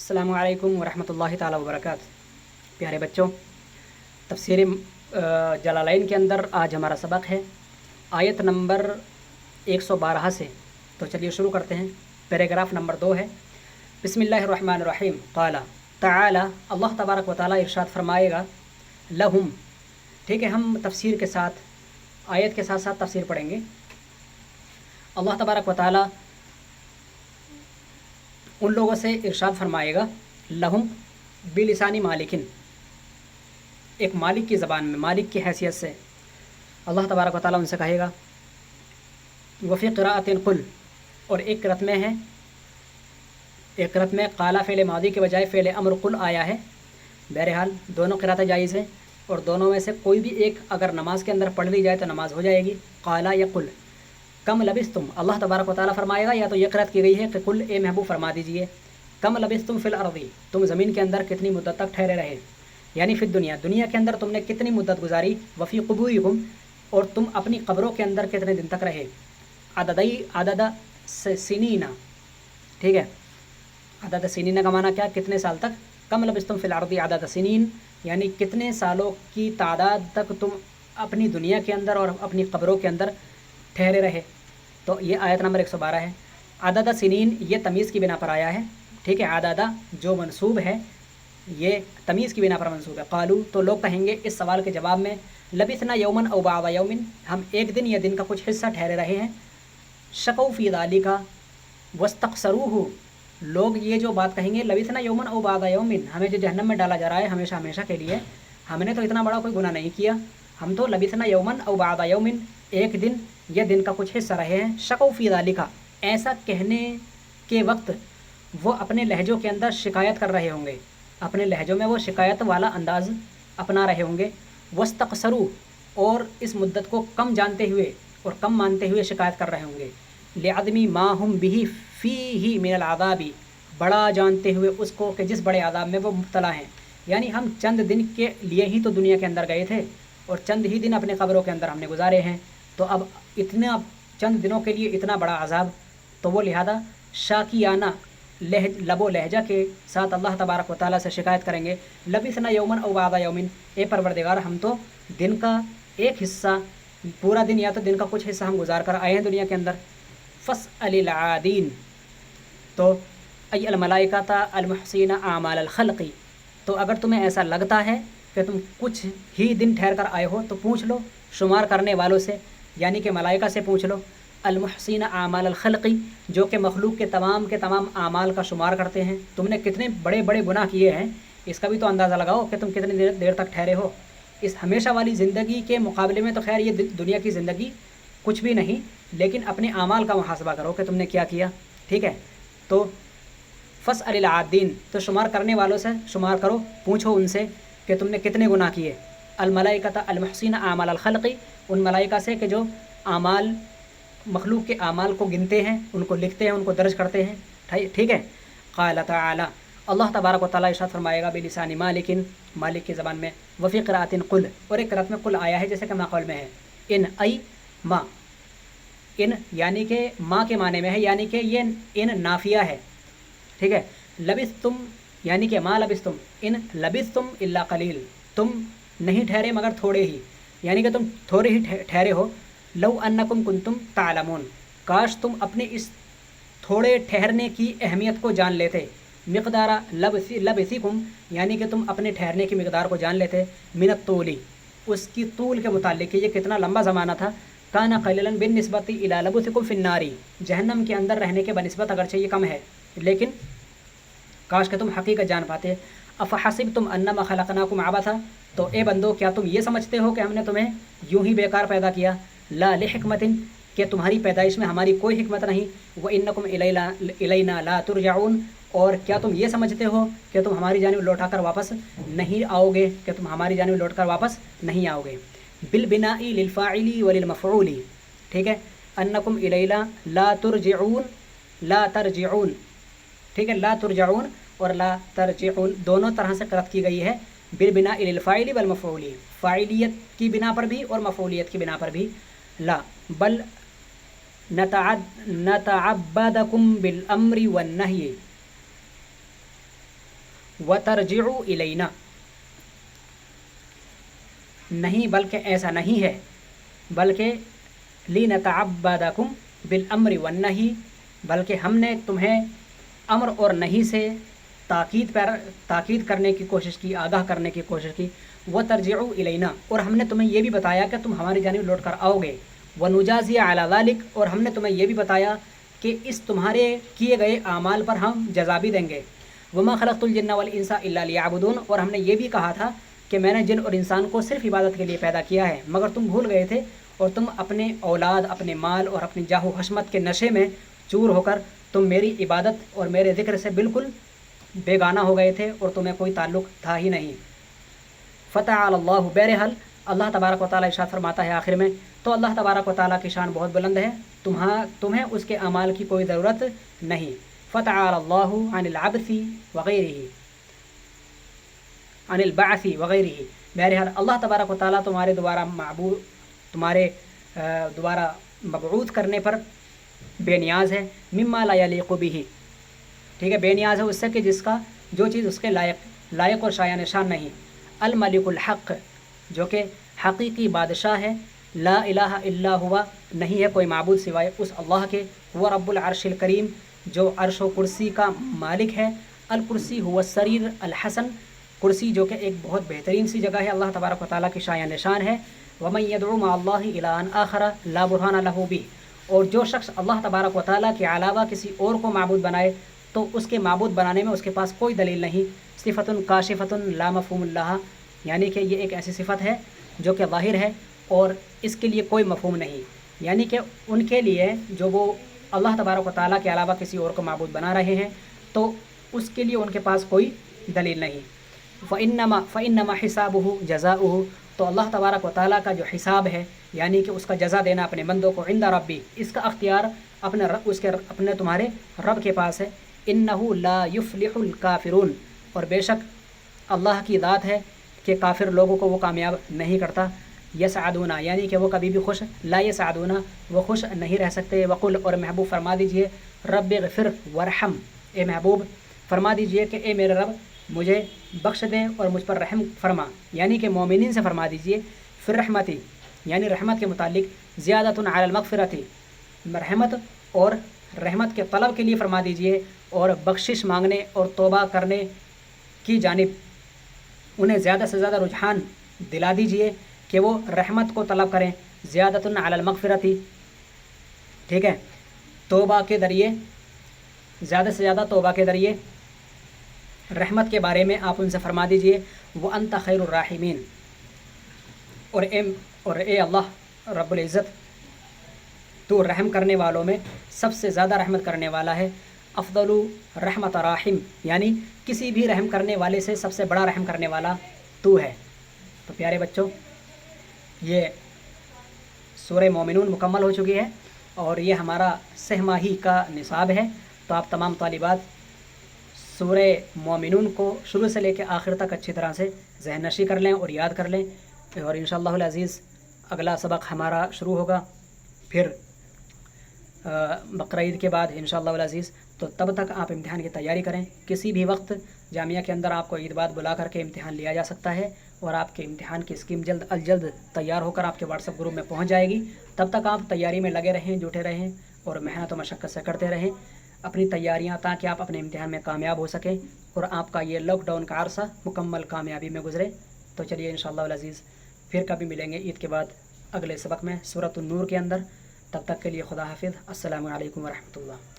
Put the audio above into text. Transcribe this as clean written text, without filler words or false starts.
السلام علیکم ورحمۃ اللہ تعالیٰ وبرکاتہ۔ پیارے بچوں، تفسیر جلالین کے اندر آج ہمارا سبق ہے آیت نمبر 112 سے۔ تو چلیے شروع کرتے ہیں۔ پیراگراف نمبر 2 ہے۔ بسم اللہ الرحمن الرحیم۔ قال تعالی، اللہ تبارک و تعالیٰ ارشاد فرمائے گا، لہم، ٹھیک ہے، ہم تفسیر کے ساتھ آیت کے ساتھ ساتھ تفسیر پڑھیں گے۔ اللہ تبارک و تعالیٰ ان لوگوں سے ارشاد فرمائے گا، لہم بلسانی مالکن، ایک مالک کی زبان میں، مالک کی حیثیت سے اللہ تبارک و تعالیٰ ان سے کہے گا۔ وفی قراءۃ قل، اور ایک قرأت میں ہے، ایک قرأت میں قالا فعل ماضی کے بجائے فعل امر قل آیا ہے۔ بہرحال دونوں قرأتیں جائز ہیں، اور دونوں میں سے کوئی بھی ایک اگر نماز کے اندر پڑھ لی جائے تو نماز ہو جائے گی۔ قالا یا قل، کم لبثتم، اللہ تبارک و تعالیٰ فرمائے گا، یا تو یہ قرأت کی گئی ہے کہ قل، اے محبوب فرما دیجئے، کم لبثتم فی الارض، تم زمین کے اندر کتنی مدت تک ٹھہرے رہے، یعنی فی الدنیا، دنیا کے اندر تم نے کتنی مدت گزاری، وفی قبورکم، اور تم اپنی قبروں کے اندر کتنے دن تک رہے، عدد سنین، ٹھیک ہے، عدد سنین کا معنی کیا، کتنے سال تک، کم لبثتم فی الارض عدد سنین، یعنی کتنے سالوں کی تعداد تک تم اپنی دنیا کے اندر اور اپنی قبروں کے اندر ٹھہرے رہے۔ تو یہ آیت نمبر 112 ہے۔ عدد سنین یہ تمیز کی بنا پر آیا ہے، ٹھیک ہے، عدد جو منصوب ہے یہ تمیز کی بنا پر منصوب ہے۔ قالو، تو لوگ کہیں گے اس سوال کے جواب میں، لبثنا یومن او بعض یومن، ہم ایک دن یا دن کا کچھ حصہ ٹھہرے رہے ہیں۔ شکوا فی ذالک واستقصروہ، لوگ یہ جو بات کہیں گے، لبثنا یومن او بعض یومن، ہمیں جو جہنم میں ڈالا جا رہا ہے ہمیشہ ہمیشہ کے لیے، ہم نے تو اتنا بڑا کوئی گناہ نہیں کیا، ہم تو لبثنا یومن او بعض یومن، ایک دن یا دن کا کچھ حصہ رہے ہیں۔ شکوا فی ذالک، ایسا کہنے کے وقت وہ اپنے لہجوں کے اندر شکایت کر رہے ہوں گے، اپنے لہجوں میں وہ شکایت والا انداز اپنا رہے ہوں گے۔ واستقصروا، اور اس مدت کو کم جانتے ہوئے اور کم مانتے ہوئے شکایت کر رہے ہوں گے۔ لعدم ما ہم بہ فیہ من العذاب، بڑا جانتے ہوئے اس کو کہ جس بڑے عذاب میں وہ مبتلا ہیں، یعنی ہم چند دن کے لیے ہی تو دنیا کے اندر گئے تھے اور چند ہی دن اپنے قبروں کے اندر ہم نے گزارے ہیں، تو اب اتنا چند دنوں کے لیے اتنا بڑا عذاب، تو وہ لہذا شاکیانہ لب و لہجہ کے ساتھ اللہ تبارک و تعالیٰ سے شکایت کریں گے، لبثنا یومن او بعض یومن، اے پروردگار، ہم تو دن کا ایک حصہ، پورا دن یا تو دن کا کچھ حصہ ہم گزار کر آئے ہیں دنیا کے اندر۔ فاسأل العادین، تو ای الملائکۃ المحسین اعمال الخلق، تو اگر تمہیں ایسا لگتا ہے کہ تم کچھ ہی دن ٹھہر کر آئے ہو تو پوچھ لو شمار کرنے والوں سے، یعنی کہ ملائکہ سے پوچھ لو، المحسین اعمال الخلق، جو کہ مخلوق کے تمام اعمال کا شمار کرتے ہیں، تم نے کتنے بڑے بڑے گناہ کیے ہیں، اس کا بھی تو اندازہ لگاؤ کہ تم کتنی دیر تک ٹھہرے ہو۔ اس ہمیشہ والی زندگی کے مقابلے میں تو خیر یہ دنیا کی زندگی کچھ بھی نہیں، لیکن اپنے اعمال کا محاسبہ کرو کہ تم نے کیا کیا، ٹھیک ہے۔ تو فاسأل العادین، تو شمار کرنے والوں سے شمار کرو، پوچھو ان سے کہ تم نے کتنے گناہ کیے۔ الملائکۃ المحسین اعمال الخلق، ان ملائکہ سے کہ جو اعمال، مخلوق کے اعمال کو گنتے ہیں، ان کو لکھتے ہیں، ان کو درج کرتے ہیں، ٹھیک ہے۔ قال تعالی، اللہ تبارک و تعالیٰ ارشاد فرمائے گا، بلسان مالکن، مالک کی زبان میں، وفی قراءۃ قل، اور ایک قراءت میں قل آیا ہے جیسے کہ ماقول میں ہے، ان ای ما، ان یعنی کہ ماں کے معنی میں ہے، یعنی کہ یہ ان نافیہ ہے، ٹھیک ہے۔ لبثتم یعنی کہ ما لبثتم، ان لبثتم الا قلیل، تم نہیں ٹھہرے مگر تھوڑے ہی، یعنی کہ تم تھوڑے ہی ٹھہرے ہو۔ لو انکم کنتم تعلمون، کاش تم اپنے اس تھوڑے ٹھہرنے کی اہمیت کو جان لیتے۔ مقدار لبثکم، یعنی کہ تم اپنے ٹھہرنے کی مقدار کو جان لیتے۔ من الطول، اس کی طول کے متعلق کہ یہ کتنا لمبا زمانہ تھا۔ کان قلیلا بالنسبۃ الی لبثکم فی النار، جہنم کے اندر رہنے کے بنسبت اگرچہ یہ کم ہے، لیکن کاش کہ تم حقیقت جان پاتے۔ افحسبتم انما خلقناکم عبثا، تو اے بندو کیا تم یہ سمجھتے ہو کہ ہم نے تمہیں یوں ہی بیکار پیدا کیا، لا لحکمت، کہ تمہاری پیدائش میں ہماری کوئی حکمت نہیں، وَإِنَّكُمْ إِلَيْنَا لَا تُرْجَعُونَ، اور کیا تم یہ سمجھتے ہو کہ تم ہماری جانب لوٹا کر واپس نہیں آؤ گے، کہ تم ہماری جانب لوٹ کر واپس نہیں آؤ گے۔ بالبناء للفاعل وللمفعول، ٹھیک ہے، انکم الینا لا ترجعون، لا ترجعون، ٹھیک ہے، لا ترجعون اور لا ترجعون دونوں طرح سے قرأت کی گئی ہے، بالبناء للفاعل والمفعول، فاعلیت کی بنا پر بھی اور مفعولیت کی بنا پر بھی۔ لا بل نتعبدکم بالامر والنہی، وَتَرْجِعُوا إِلَيْنَا، نہیں بلکہ ایسا نہیں ہے، بلکہ لِنَتَعَبَّدَكُمْ بِالْأَمْرِ وَالنَّهِي، بلکہ ہم نے تمہیں امر اور نہیں سے تاکید کرنے کی کوشش کی، آگاہ کرنے کی کوشش کی۔ وَتَرْجِعُوا إِلَيْنَا، اور ہم نے تمہیں یہ بھی بتایا کہ تم ہماری جانب لوٹ کر آؤ گے۔ وَنُجَازِيَ عَلَى ذَلِكَ، اور ہم نے تمہیں یہ بھی بتایا کہ اس تمہارے کیے گئے اعمال پر ہم جزا بھی دیں گے۔ وَمَا خَلَقْتُ الْجِنَّ وَالْإِنسَ إِلَّا لِيَعْبُدُونَ، اور ہم نے یہ بھی کہا تھا کہ میں نے جن اور انسان کو صرف عبادت کے لیے پیدا کیا ہے، مگر تم بھول گئے تھے اور تم اپنے اولاد، اپنے مال اور اپنی جاہ و حشمت کے نشے میں چور ہو کر تم میری عبادت اور میرے ذکر سے بالکل بیگانہ ہو گئے تھے اور تمہیں کوئی تعلق تھا ہی نہیں۔ فتعالی اللہ، بہرحال اللہ تبارک و تعالیٰ ارشاد فرماتا ہے آخر میں، تو اللہ تبارک و تعالیٰ کی شان بہت بلند ہے، تمہیں اس کے اعمال کی کوئی ضرورت نہیں۔ فتعالی اللہ عن العبث وغیرہ، عن البعث وغیرہ، بہرحال اللہ تبارک و تعالیٰ تمہارے دوبارہ مبعوث کرنے پر بے نیاز ہے۔ مما لا یلیق بہ، ٹھیک ہے، بے نیاز ہے اس سے کہ جو چیز اس کے لائق اور شایان شان نہیں۔ الملک الحق، جو کہ حقیقی بادشاہ ہے۔ لا الہ الا ہوا، نہیں ہے کوئی معبود سوائے اس اللہ کے۔ هو رب العرش الکریم، جو عرش و کرسی کا مالک ہے۔ الکرسی هو السریر الحسن، کرسی جو کہ ایک بہت بہترین سی جگہ ہے، اللہ تبارک و تعالیٰ کی شایان نشان ہے۔ ومن یدعو مع اللہ الہا آخر لا برہان لہ بہ، اور جو شخص اللہ تبارک و تعالیٰ کے علاوہ کسی اور کو معبود بنائے تو اس کے معبود بنانے میں اس کے پاس کوئی دلیل نہیں۔ صفت کاشفۃ لا مفہوم لہا، یعنی کہ یہ ایک ایسی صفت ہے جو کہ ظاہر ہے اور اس کے لیے کوئی مفہوم نہیں، یعنی کہ ان کے لیے جو وہ اللہ تبارک و تعالیٰ کے علاوہ کسی اور کو معبود بنا رہے ہیں تو اس کے لیے ان کے پاس کوئی دلیل نہیں۔ فإنما حسابہ جزاؤہ، تو اللہ تبارک و تعالیٰ کا جو حساب ہے، یعنی کہ اس کا جزا دینا اپنے بندوں کو، عند ربی، اس کا اختیار اپنے تمہارے رب کے پاس ہے۔ انہ لا یفلح الکافرون، اور بے شک اللہ کی ذات ہے کہ کافر لوگوں کو وہ کامیاب نہیں کرتا۔ یسعدون، یعنی کہ وہ کبھی بھی خوش، لا یسعدون، وہ خوش نہیں رہ سکتے۔ وقل، اور محبوب فرما دیجئے، رب اغفر ورحم، اے محبوب فرما دیجئے کہ اے میرے رب مجھے بخش دے اور مجھ پر رحم فرما، یعنی کہ مومنین سے فرما دیجئے۔ فی الرحمتی، یعنی رحمت کے متعلق، زیادۃ علی المغفرۃ، رحمت اور رحمت کے طلب کے لیے فرما دیجئے، اور بخشش مانگنے اور توبہ کرنے کی جانب انہیں زیادہ سے زیادہ رجحان دلا دیجئے کہ وہ رحمت کو طلب کریں۔ زیادۃ علی المغفرۃ، ٹھیک ہے، توبہ کے ذریعے، زیادہ سے زیادہ توبہ کے ذریعے رحمت کے بارے میں آپ ان سے فرما دیجئے۔ وانت خیر الراحمین، اور اے اللہ رب العزت، تو رحم کرنے والوں میں سب سے زیادہ رحمت کرنے والا ہے۔ افضل رحمت راحم، یعنی کسی بھی رحم کرنے والے سے سب سے بڑا رحم کرنے والا تو ہے۔ تو پیارے بچوں، یہ سورہ مومنون مکمل ہو چکی ہے اور یہ ہمارا سہ ماہی کا نصاب ہے، تو آپ تمام طالبات سورہ مومنون کو شروع سے لے کے آخر تک اچھی طرح سے ذہن نشی کر لیں اور یاد کر لیں، اور انشاءاللہ العزیز اگلا سبق ہمارا شروع ہوگا پھر بقرہ عید کے بعد انشاءاللہ العزیز۔ تو تب تک آپ امتحان کی تیاری کریں، کسی بھی وقت جامعہ کے اندر آپ کو عید بعد بلا کر کے امتحان لیا جا سکتا ہے، اور آپ کے امتحان کی اسکیم جلد از جلد تیار ہو کر آپ کے واٹس ایپ گروپ میں پہنچ جائے گی۔ تب تک آپ تیاری میں لگے رہیں، جٹے رہیں اور محنت و مشقت سے کرتے رہیں اپنی تیاریاں، تاکہ آپ اپنے امتحان میں کامیاب ہو سکیں اور آپ کا یہ لاک ڈاؤن کا عرصہ مکمل کامیابی میں گزرے۔ تو چلیے انشاءاللہ العزیز پھر کبھی ملیں گے عید کے بعد اگلے سبق میں سورۃ النور کے اندر۔ تب تک کے لیے خدا حافظ، السلام علیکم ورحمۃ اللہ۔